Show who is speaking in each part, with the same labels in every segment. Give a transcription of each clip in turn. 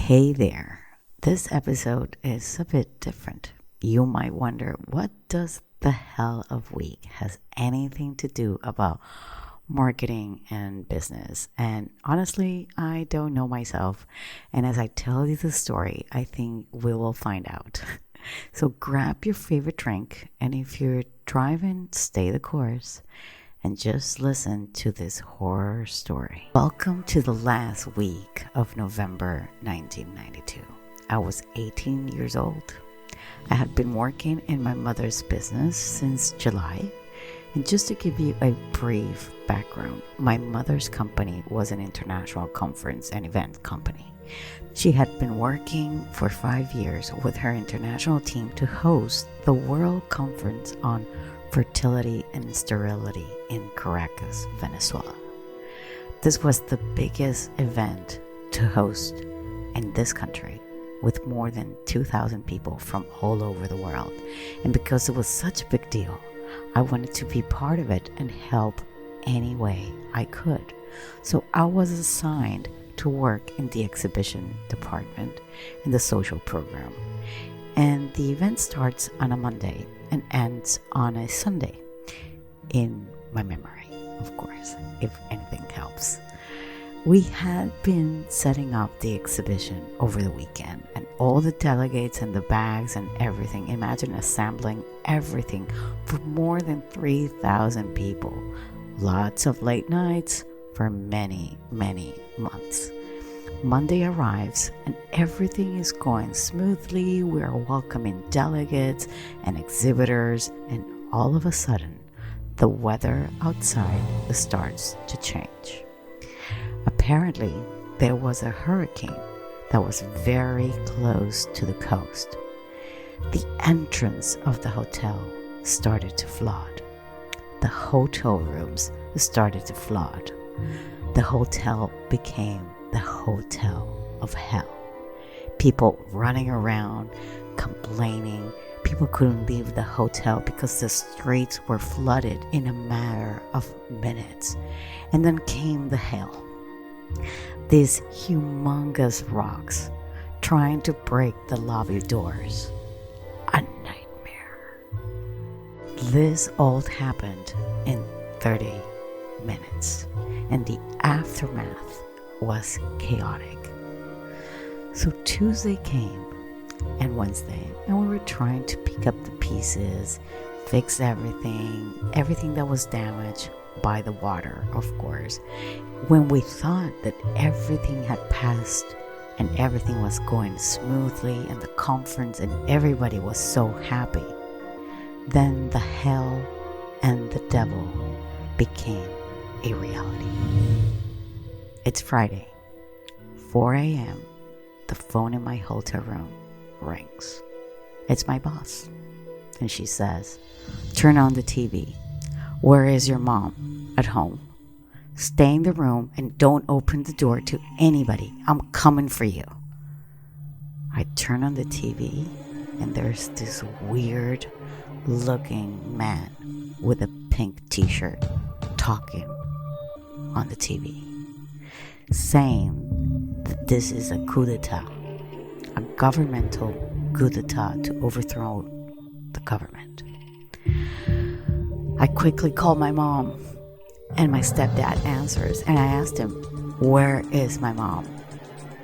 Speaker 1: Hey there. This episode is a bit different. You might wonder, what does the hell of week has anything to do about marketing and business? And honestly, I don't know myself. And as I tell you the story, I think we will find out. So grab your favorite drink, and if you're driving, stay the course and just listen to this horror story. Welcome to the last week of November 1992. I was 18 years old. I had been working in my mother's business since July. And just to give you a brief background, my mother's company was an international conference and event company. She had been working for 5 years with her international team to host the World Conference on Fertility and Sterility in Caracas, Venezuela. This was the biggest event to host in this country, with more than 2,000 people from all over the world. And because it was such a big deal, I wanted to be part of it and help any way I could. So I was assigned to work in the exhibition department in the social program. And the event starts on a Monday and ends on a Sunday, in my memory, of course, if anything helps. We had been setting up the exhibition over the weekend, and all the delegates and the bags and everything. Imagine assembling everything for more than 3,000 people. Lots of late nights for many, many months. Monday arrives and everything is going smoothly. We are welcoming delegates and exhibitors, and all of a sudden, the weather outside starts to change. Apparently, there was a hurricane that was very close to the coast. The entrance of the hotel started to flood. The hotel rooms started to flood. The hotel became the hotel of hell. People running around, complaining. People couldn't leave the hotel because the streets were flooded in a matter of minutes. And then came the hail. These humongous rocks trying to break the lobby doors. A nightmare. This all happened in 30 minutes, and the aftermath was chaotic. So Tuesday came and Wednesday, and we were trying to pick up the pieces, fix everything that was damaged by the water, of course. When we thought that everything had passed and everything was going smoothly and the conference and everybody was so happy, then the hell and the devil became a reality. It's Friday, 4 a.m. The phone in my hotel room rings. It's my boss, and she says, "Turn on the TV. Where is your mom? At home. Stay in the room and don't open the door to anybody. I'm coming for you." I turn on the TV, and there's this weird looking man with a pink t-shirt talking on the TV, saying that this is a coup d'etat, a governmental coup d'etat to overthrow the government. I quickly call my mom, and my stepdad answers, and I asked him, "Where is my mom?"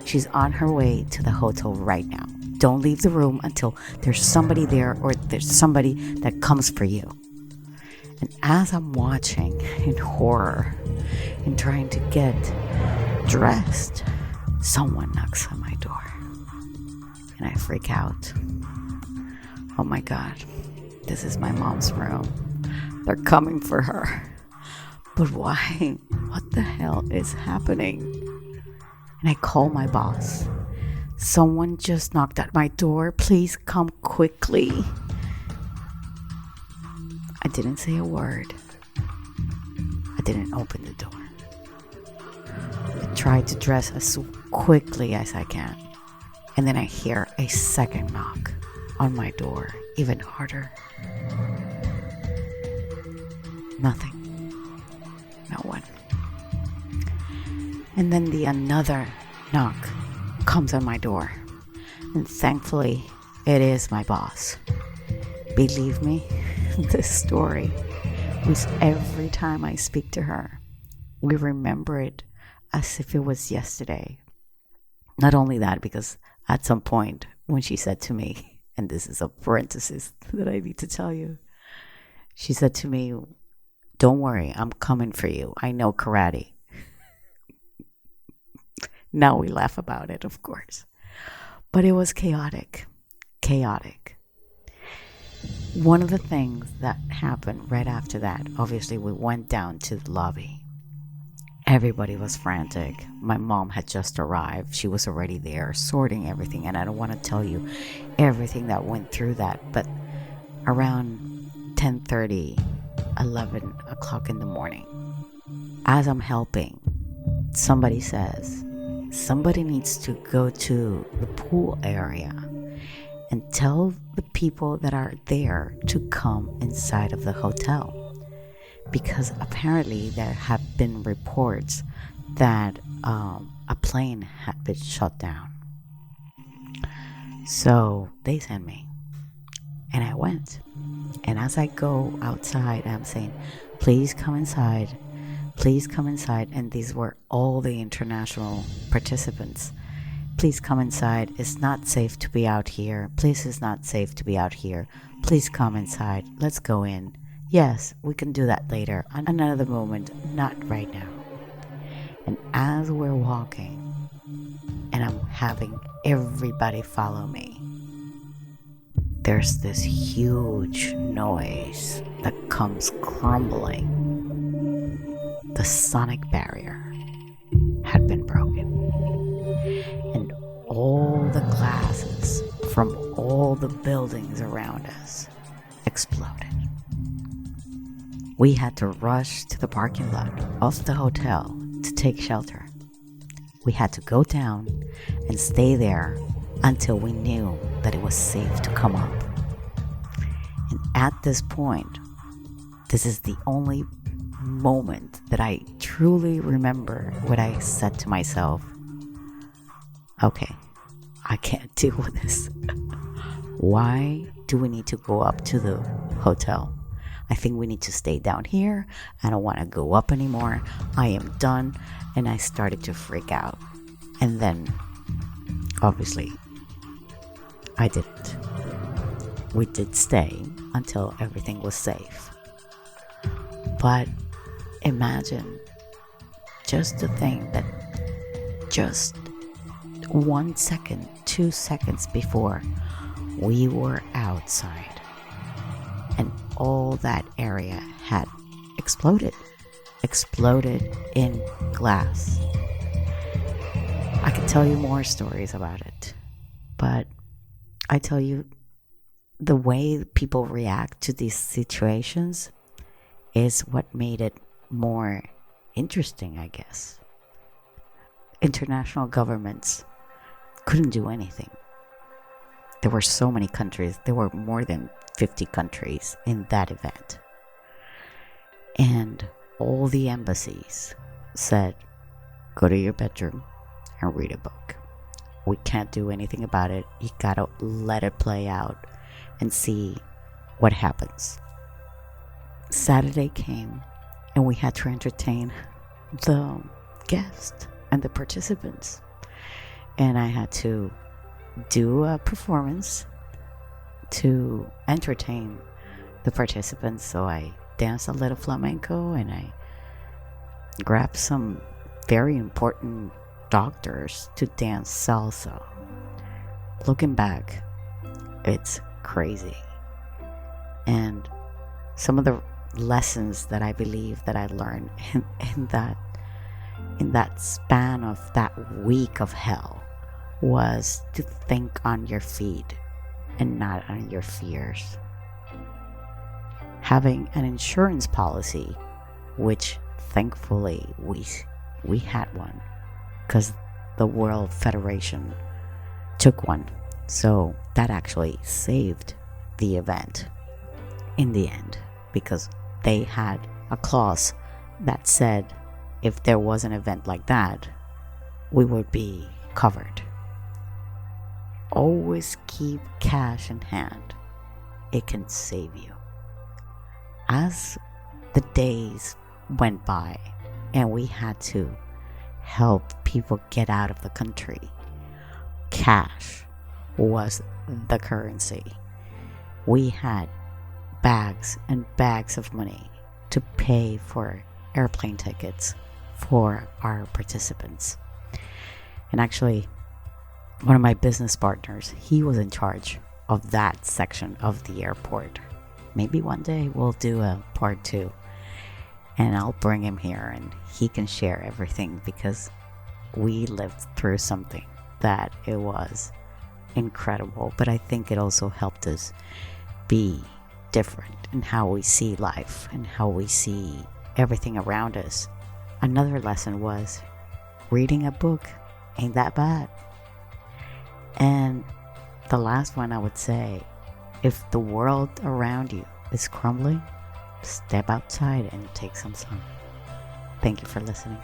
Speaker 1: "She's on her way to the hotel right now. Don't leave the room until there's somebody there or there's somebody that comes for you." And as I'm watching in horror and trying to get dressed, someone knocks on my door, and I freak out. Oh my God, this is my mom's room. They're coming for her. But why? What the hell is happening? And I call my boss. "Someone just knocked at my door. Please come quickly." I didn't say a word. I didn't open the door. I tried to dress as quickly as I can. And then I hear a second knock on my door, even harder. Nothing. No one. And then another knock comes on my door. And thankfully, it is my boss. Believe me, this story, which every time I speak to her, we remember it as if it was yesterday. Not only that, because at some point when she said to me, and this is a parenthesis that I need to tell you, she said to me, "Don't worry, I'm coming for you. I know karate." Now we laugh about it, of course. But it was chaotic. Chaotic. One of the things that happened right after that, obviously we went down to the lobby. Everybody was frantic. My mom had just arrived. She was already there sorting everything. And I don't want to tell you everything that went through that. But around 10:30, 11 o'clock in the morning, as I'm helping, somebody says, somebody needs to go to the pool area and tell the people that are there to come inside of the hotel. Because apparently there have been reports that a plane had been shut down. So they sent me. And I went. And as I go outside, I'm saying, "Please come inside. Please come inside." And these were all the international participants. "Please come inside. It's not safe to be out here. Please, it's not safe to be out here. Please come inside. Let's go in. Yes, we can do that later. Another moment, not right now." And as we're walking, and I'm having everybody follow me, there's this huge noise that comes crumbling. The sonic barrier had been broken. And all the glasses from all the buildings around us exploded. We had to rush to the parking lot of the hotel to take shelter. We had to go down and stay there until we knew that it was safe to come up. And at this point, this is the only moment that I truly remember what I said to myself. Okay, I can't deal with this. Why do we need to go up to the hotel? I think we need to stay down here. I don't want to go up anymore. I am done. And I started to freak out. And then, obviously, I didn't. We did stay until everything was safe. But imagine just to think that just 1 second, 2 seconds before, we were outside and all that area had exploded in glass. I could tell you more stories about it, but I tell you, the way people react to these situations is what made it more interesting, I guess. International governments couldn't do anything. There were so many countries. There were more than 50 countries in that event. And all the embassies said, "Go to your bedroom and read a book. We can't do anything about it. You gotta let it play out and see what happens." Saturday came and we had to entertain the guests and the participants. And I had to do a performance to entertain the participants. So I danced a little flamenco and I grabbed some very important doctors to dance salsa. Looking back, it's crazy. And some of the lessons that I believe that I learned in that span of that week of hell was to think on your feet and not on your fears. Having an insurance policy, which thankfully we had one because the World Federation took one. So that actually saved the event in the end, because they had a clause that said if there was an event like that, we would be covered. always keep cash in hand, it can save you. As the days went by and we had to help people get out of the country, cash was the currency. We had bags and bags of money to pay for airplane tickets for our participants. And actually, one of my business partners, he was in charge of that section of the airport. Maybe one day we'll do a part 2 and I'll bring him here and he can share everything, because we lived through something that it was incredible. But I think it also helped us be different in how we see life and how we see everything around us. Another lesson was reading a book ain't that bad. And the last one, I would say, if the world around you is crumbling, step outside and take some sun. Thank you for listening.